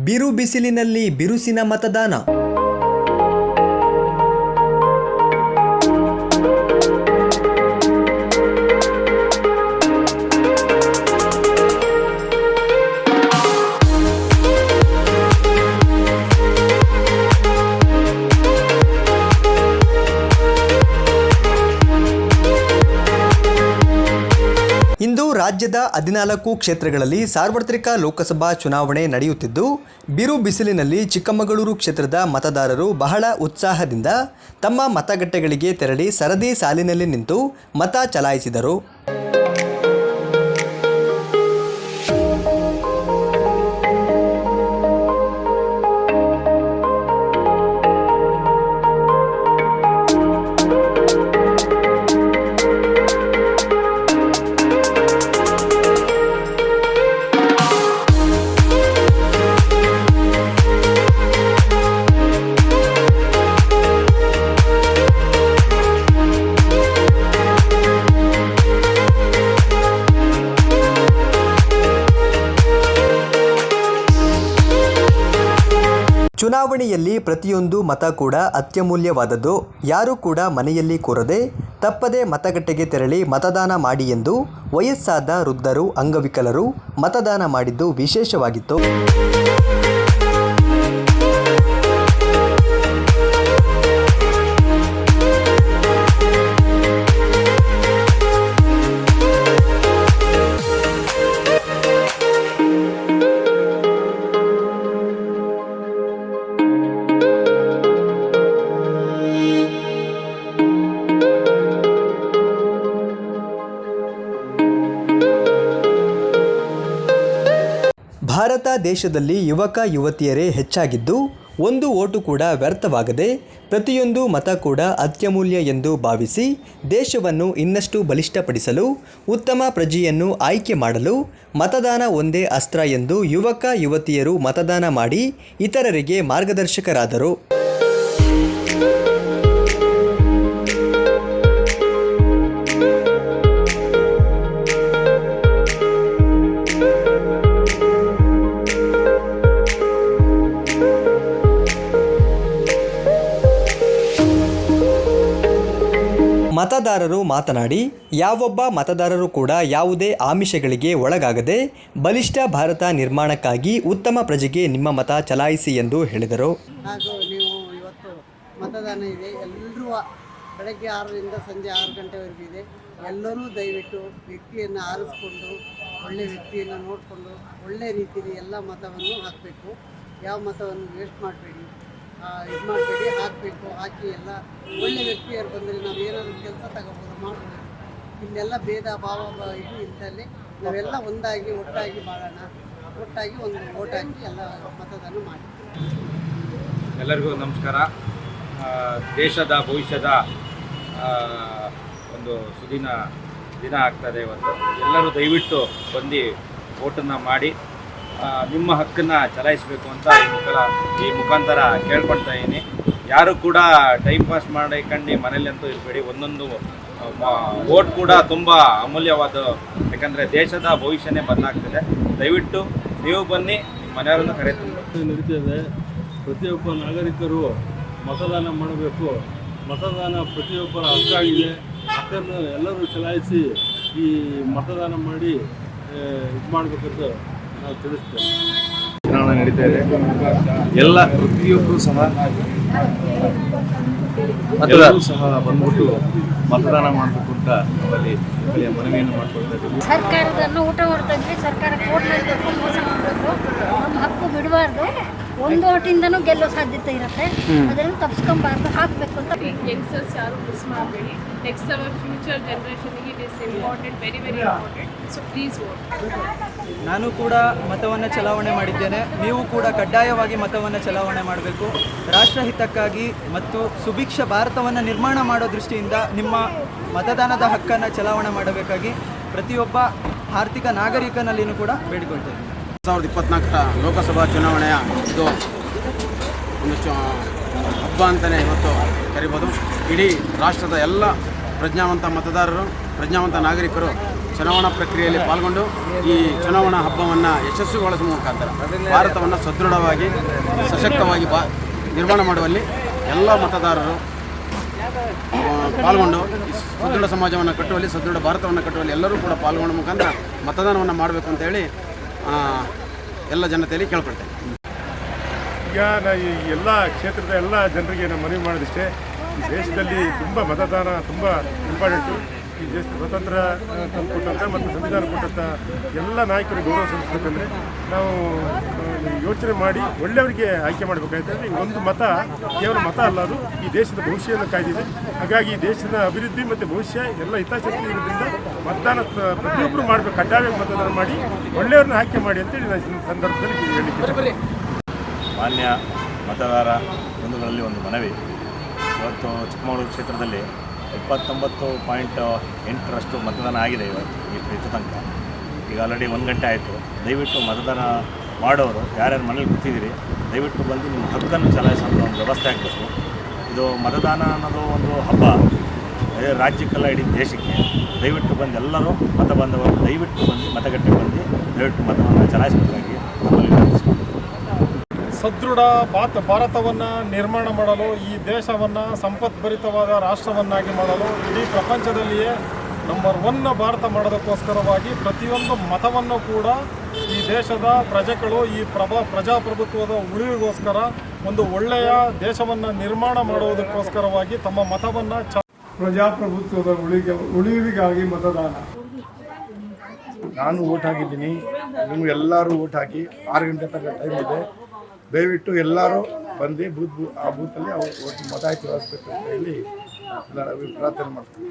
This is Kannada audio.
ಬಿರು ಬಿಸಿಲಿನಲ್ಲಿ ಬಿರುಸಿನ ಮತದಾನ. ಇಂದು ರಾಜ್ಯದ 14 ಕ್ಷೇತ್ರಗಳಲ್ಲಿ ಸಾರ್ವತ್ರಿಕ ಲೋಕಸಭಾ ಚುನಾವಣೆ ನಡೆಯುತ್ತಿದ್ದು, ಬಿರು ಬಿಸಿಲಿನಲ್ಲಿ ಚಿಕ್ಕಮಗಳೂರು ಕ್ಷೇತ್ರದ ಮತದಾರರು ಬಹಳ ಉತ್ಸಾಹದಿಂದ ತಮ್ಮ ಮತಗಟ್ಟೆಗಳಿಗೆ ತೆರಳಿ ಸರದಿ ಸಾಲಿನಲ್ಲಿ ನಿಂತು ಮತ ಚಲಾಯಿಸಿದರು. ಚುನಾವಣೆಯಲ್ಲಿ ಪ್ರತಿಯೊಂದು ಮತ ಕೂಡ ಅತ್ಯಮೂಲ್ಯವಾದದ್ದು. ಯಾರೂ ಕೂಡ ಮನೆಯಲ್ಲಿ ಕೂರದೆ ತಪ್ಪದೆ ಮತಗಟ್ಟೆಗೆ ತೆರಳಿ ಮತದಾನ ಮಾಡಿ ಎಂದು ವಯಸ್ಸಾದ ವೃದ್ಧರು, ಅಂಗವಿಕಲರು ಮತದಾನ ಮಾಡಿದ್ದು ವಿಶೇಷವಾಗಿತ್ತು. ಭಾರತ ದೇಶದಲ್ಲಿ ಯುವಕ ಯುವತಿಯರೇ ಹೆಚ್ಚಾಗಿದ್ದು, ಒಂದು ಓಟು ಕೂಡ ವ್ಯರ್ಥವಾಗದೆ ಪ್ರತಿಯೊಂದು ಮತ ಕೂಡ ಅತ್ಯಮೂಲ್ಯ ಎಂದು ಭಾವಿಸಿ ದೇಶವನ್ನು ಇನ್ನಷ್ಟು ಬಲಿಷ್ಠಪಡಿಸಲು ಉತ್ತಮ ಪ್ರಜೆಯನ್ನು ಆಯ್ಕೆ ಮಾಡಲು ಮತದಾನ ಒಂದೇ ಅಸ್ತ್ರ ಎಂದು ಯುವಕ ಯುವತಿಯರು ಮತದಾನ ಮಾಡಿ ಇತರರಿಗೆ ಮಾರ್ಗದರ್ಶಕರಾದರು. ಮತದಾರರು ಮಾತನಾಡಿ, ಯಾವೊಬ್ಬ ಮತದಾರರು ಕೂಡ ಯಾವುದೇ ಆಮಿಷಗಳಿಗೆ ಒಳಗಾಗದೆ ಬಲಿಷ್ಠ ಭಾರತ ನಿರ್ಮಾಣಕ್ಕಾಗಿ ಉತ್ತಮ ಪ್ರಜೆಗೆ ನಿಮ್ಮ ಮತ ಚಲಾಯಿಸಿ ಎಂದು ಹೇಳಿದರು. ಹಾಗೂ ನೀವು ಇವತ್ತು ಮತದಾನ ಇದೆ, ಎಲ್ಲರೂ ಬೆಳಗ್ಗೆ 6ರಿಂದ ಸಂಜೆ 6 ಗಂಟೆವರೆಗೂ ಇದೆ. ಎಲ್ಲರೂ ದಯವಿಟ್ಟು ವ್ಯಕ್ತಿಯನ್ನು ಆರಿಸ್ಕೊಂಡು ಒಳ್ಳೆಯ ವ್ಯಕ್ತಿಯನ್ನು ನೋಡಿಕೊಂಡು ಒಳ್ಳೆಯ ರೀತಿಯಲ್ಲಿ ಎಲ್ಲ ಮತವನ್ನು ಹಾಕಬೇಕು. ಯಾವ ಮತವನ್ನು ವೇಸ್ಟ್ ಮಾಡಬೇಡಿ, ಇದು ಮಾಡಬೇಡಿ, ಹಾಕಬೇಕು. ಹಾಕಿ ಎಲ್ಲ ಒಳ್ಳೆಯ ವ್ಯಕ್ತಿಯರು ಬಂದರೆ ನಾವು ಏನಾದರೂ ಕೆಲಸ ತಗೋಬೋದು, ಮಾಡ್ಬೋದು. ಇಲ್ಲೆಲ್ಲ ಭೇದ ಭಾವ ಇದು ಇದ್ದಲ್ಲಿ ನಾವೆಲ್ಲ ಒಂದಾಗಿ ಒಟ್ಟಾಗಿ ಬಾಳೋಣ, ಒಟ್ಟಾಗಿ ಒಂದು ಓಟ್ ಹಾಕಿ ಎಲ್ಲ ಮತದಾನ ಮಾಡಿ. ಎಲ್ಲರಿಗೂ ನಮಸ್ಕಾರ. ದೇಶದ ಭವಿಷ್ಯದ ಒಂದು ಸುದಿನ ದಿನ ಆಗ್ತದೆ ಇವತ್ತು. ಎಲ್ಲರೂ ದಯವಿಟ್ಟು ಬಂದು ಓಟನ್ನು ಮಾಡಿ ನಿಮ್ಮ ಹಕ್ಕನ್ನು ಚಲಾಯಿಸಬೇಕು ಅಂತ ಈ ಮುಖಾಂತರ ಕೇಳ್ಕೊಳ್ತಾ ಇದ್ದೀನಿ. ಯಾರು ಕೂಡ ಟೈಮ್ ಪಾಸ್ ಮಾಡಿಕೊಂಡು ಮನೇಲಂತೂ ಇರಬೇಡಿ. ಒಂದೊಂದು ಓಟ್ ಕೂಡ ತುಂಬ ಅಮೂಲ್ಯವಾದ, ಯಾಕಂದರೆ ದೇಶದ ಭವಿಷ್ಯನೇ ಬದಲಾಗ್ತದೆ. ದಯವಿಟ್ಟು ನೀವು ಬನ್ನಿ, ನಿಮ್ಮ ಮನೆಯವರನ್ನು ಕರೆತಂದು ನಡೀತದೆ. ಪ್ರತಿಯೊಬ್ಬ ನಾಗರಿಕರು ಮತದಾನ ಮಾಡಬೇಕು. ಮತದಾನ ಪ್ರತಿಯೊಬ್ಬರ ಹಕ್ಕಾಗಿದೆ. ಹಕ್ಕನ್ನು ಎಲ್ಲರೂ ಚಲಾಯಿಸಿ ಈ ಮತದಾನ ಮಾಡಿ ಇದು ಮಾಡಬೇಕಂತ ನಾವು ತಿಳಿಸ್ತೇವೆ. ಚುನಾವಣೆ ನಡೀತಾ ಇದೆ. ಎಲ್ಲ ಪ್ರತಿಯೊಬ್ಬರು ಸಹ ಬಂದ್ಬಿಟ್ಟು ಮತದಾನ ಮಾಡಬೇಕು ಅಂತ ನಮ್ಮಲ್ಲಿ ಮನವಿಯನ್ನು ಮಾಡ್ಕೊಳ್ತಾ ಇದ್ದೀವಿ. ಸರ್ಕಾರದನ್ನು ಊಟ ಹೊಡ್ತಾ ಇದ್ವಿ. ಸರ್ಕಾರಕ್ಕೆ ಓಟ್ ಮಾಡಬೇಕು, ಮೋಸ ಮಾಡಬೇಕು, ನಮ್ಮ ಹಕ್ಕು ಬಿಡಬಾರ್ದು. ಒಂದು ಓಟಿಂದನೂ ಗೆಲ್ಲೋ ಸಾಧ್ಯತೆ ಇರುತ್ತೆ. ಅದನ್ನು ತಪ್ಪಿಸ್ಕೊಬಾರ್ದು, ಹಾಕಬೇಕು ಅಂತ. ಯಂಗ್ಸ್ಟರ್ಸ್ ಯಾರು ಮಿಸ್ ಮಾಡಬೇಡಿ. ನೆಕ್ಸ್ಟ್ ಅವರ್ ಫ್ಯೂಚರ್ ಜನರೇಷನ್ಗೆ it is important, very important. So please vote. ನಾನು ಕೂಡ ಮತವನ್ನು ಚಲಾವಣೆ ಮಾಡಿದ್ದೇನೆ. ನೀವು ಕೂಡ ಕಡ್ಡಾಯವಾಗಿ ಮತವನ್ನು ಚಲಾವಣೆ ಮಾಡಬೇಕು. ರಾಷ್ಟ್ರಹಿತಕ್ಕಾಗಿ ಮತ್ತು ಸುಭಿಕ್ಷ ಭಾರತವನ್ನು ನಿರ್ಮಾಣ ಮಾಡೋ ದೃಷ್ಟಿಯಿಂದ ನಿಮ್ಮ ಮತದಾನದ ಹಕ್ಕನ್ನು ಚಲಾವಣೆ ಮಾಡಬೇಕಾಗಿ ಪ್ರತಿಯೊಬ್ಬ ಆರ್ಥಿಕ ನಾಗರಿಕನಲ್ಲಿಯೂ ಕೂಡ ಬೇಡಿಕೊಳ್ತೇನೆ. 2024 ಲೋಕಸಭಾ ಚುನಾವಣೆಯ ಇದು ಒಂದು ಹಬ್ಬ ಅಂತಲೇ ಇವತ್ತು ಕರಿಬೋದು. ಇಡೀ ರಾಷ್ಟ್ರದ ಎಲ್ಲ ಪ್ರಜ್ಞಾವಂತ ಮತದಾರರು, ಪ್ರಜ್ಞಾವಂತ ನಾಗರಿಕರು ಚುನಾವಣಾ ಪ್ರಕ್ರಿಯೆಯಲ್ಲಿ ಪಾಲ್ಗೊಂಡು ಈ ಚುನಾವಣಾ ಹಬ್ಬವನ್ನು ಯಶಸ್ವಿಗೊಳಿಸುವ ಮುಖಾಂತರ ಭಾರತವನ್ನು ಸದೃಢವಾಗಿ ಸಶಕ್ತವಾಗಿ ನಿರ್ಮಾಣ ಮಾಡುವಲ್ಲಿ ಎಲ್ಲ ಮತದಾರರು ಪಾಲ್ಗೊಂಡು ಸದೃಢ ಸಮಾಜವನ್ನು ಕಟ್ಟುವಲ್ಲಿ, ಸದೃಢ ಭಾರತವನ್ನು ಕಟ್ಟುವಲ್ಲಿ ಎಲ್ಲರೂ ಕೂಡ ಪಾಲ್ಗೊಂಡ ಮುಖಾಂತರ ಮತದಾನವನ್ನು ಮಾಡಬೇಕು ಅಂತೇಳಿ ಎಲ್ಲ ಜನತೆಯಲ್ಲಿ ಕೇಳ್ಕೊಳ್ತೇನೆ. ಈಗ ಈ ಎಲ್ಲ ಕ್ಷೇತ್ರದ ಎಲ್ಲ ಜನರಿಗೆ ನಾನು ಮನವಿ ಮಾಡೋದಿಷ್ಟೇ, ಈ ದೇಶದಲ್ಲಿ ತುಂಬ ಮತದಾನ ತುಂಬ ಇಂಪಾರ್ಟೆಂಟು. ಈ ದೇಶ ಸ್ವತಂತ್ರ ತಂದುಕೊಟ್ಟಂಥ ಮತ್ತು ಸಂವಿಧಾನ ಕೊಟ್ಟಂಥ ಎಲ್ಲ ನಾಯಕರಿಗೆ ಗೌರವ ಸಲ್ಲಿಸಬೇಕಂದ್ರೆ ನಾವು ಯೋಚನೆ ಮಾಡಿ ಒಳ್ಳೆಯವರಿಗೆ ಆಯ್ಕೆ ಮಾಡಬೇಕಾಯ್ತಂದರೆ ಒಂದು ಮತ ಕೇವಲ ಮತ ಅಲ್ಲ, ಅದು ಈ ದೇಶದ ಭವಿಷ್ಯವನ್ನು ಕಾಯ್ದಿದೆ. ಹಾಗಾಗಿ ಈ ದೇಶದ ಅಭಿವೃದ್ಧಿ ಮತ್ತು ಭವಿಷ್ಯ ಎಲ್ಲ ಹಿತಾಸಕ್ತಿ ಇರೋದ್ರಿಂದ ಮತದಾನ ಪ್ರತಿಯೊಬ್ಬರು ಮಾಡಬೇಕು, ಕಡ್ಡಾಯವಾಗಿ ಮತದಾನ ಮಾಡಿ ಒಳ್ಳೆಯವ್ರನ್ನ ಆಯ್ಕೆ ಮಾಡಿ ಅಂತೇಳಿ ನಾನು ಈ ಸಂದರ್ಭದಲ್ಲಿ ಹೇಳಲಿಕ್ಕೆ. ಮಾನ್ಯ ಮತದಾರ ಬಂಧುಗಳಲ್ಲಿ ಒಂದು ಮನವಿ. ಇವತ್ತು ಚಿಕ್ಕಮಗಳೂರು ಕ್ಷೇತ್ರದಲ್ಲಿ 29.8% ಮತದಾನ ಆಗಿದೆ ಇಷ್ಟು ತನಕ. ಈಗ ಆಲ್ರೆಡಿ 1 ಗಂಟೆ ಆಯಿತು. ದಯವಿಟ್ಟು ಮತದಾನ ಮಾಡೋರು ಯಾರ್ಯಾರು ಮನೇಲಿ ಕೂತಿದ್ದೀರಿ, ದಯವಿಟ್ಟು ಬಂದು ನಿಮ್ಮ ಹಕ್ಕನ್ನು ಚಲಾಯಿಸುವಂಥ ಒಂದು ವ್ಯವಸ್ಥೆ ಆಗಬೇಕು. ಇದು ಮತದಾನ ಅನ್ನೋದು ಒಂದು ಹಬ್ಬ, ರಾಜ್ಯಕ್ಕೆಲ್ಲ ಇಡೀ ದೇಶಕ್ಕೆ. ದಯವಿಟ್ಟು ಬಂದು ಎಲ್ಲರೂ ಮತ ಬಂದವರು ದಯವಿಟ್ಟು ಬಂದು ಮತಗಟ್ಟೆಗೆ ಬಂದು ದಯವಿಟ್ಟು ಮತವನ್ನು ಚಲಾಯಿಸಬೇಕಾಗಿ ನಮ್ಮಲ್ಲಿ ವಿನಂತಿಸ್ಕೊಂಡು, ಸದೃಢ ಭಾರತವನ್ನು ನಿರ್ಮಾಣ ಮಾಡಲು, ಈ ದೇಶವನ್ನು ಸಂಪದ್ಭರಿತವಾದ ರಾಷ್ಟ್ರವನ್ನಾಗಿ ಮಾಡಲು, ಇಡೀ ಪ್ರಪಂಚದಲ್ಲಿಯೇ ನಂಬರ್ 1 ಭಾರತ ಮಾಡೋದಕ್ಕೋಸ್ಕರವಾಗಿ ಪ್ರತಿಯೊಂದು ಮತವನ್ನು ಕೂಡ ಈ ದೇಶದ ಪ್ರಜೆಗಳು ಈ ಪ್ರಜಾಪ್ರಭುತ್ವದ ಉಳಿವಿಗೋಸ್ಕರ, ಒಂದು ಒಳ್ಳೆಯ ದೇಶವನ್ನು ನಿರ್ಮಾಣ ಮಾಡುವುದಕ್ಕೋಸ್ಕರವಾಗಿ ತಮ್ಮ ಮತವನ್ನು ಪ್ರಜಾಪ್ರಭುತ್ವದ ಉಳಿವಿಗಾಗಿ ಮತದಾನ. ನಾನು ಓಟ್ ಹಾಕಿದ್ದೀನಿ, ನೀವು ಎಲ್ಲರೂ ಓಟ್ ಹಾಕಿ. 6 ಗಂಟೆ ತನಕ ಟೈಮ್ ಇದೆ. ದಯವಿಟ್ಟು ಎಲ್ಲರೂ ಬಂದು ಆ ಬೂತಲ್ಲಿ ಅವ್ರು ಮತ ಚಲಾಯಿಸಬೇಕು ಅಂತ ಹೇಳಿ ನಾನು ಪ್ರಾರ್ಥನೆ ಮಾಡ್ತೀನಿ.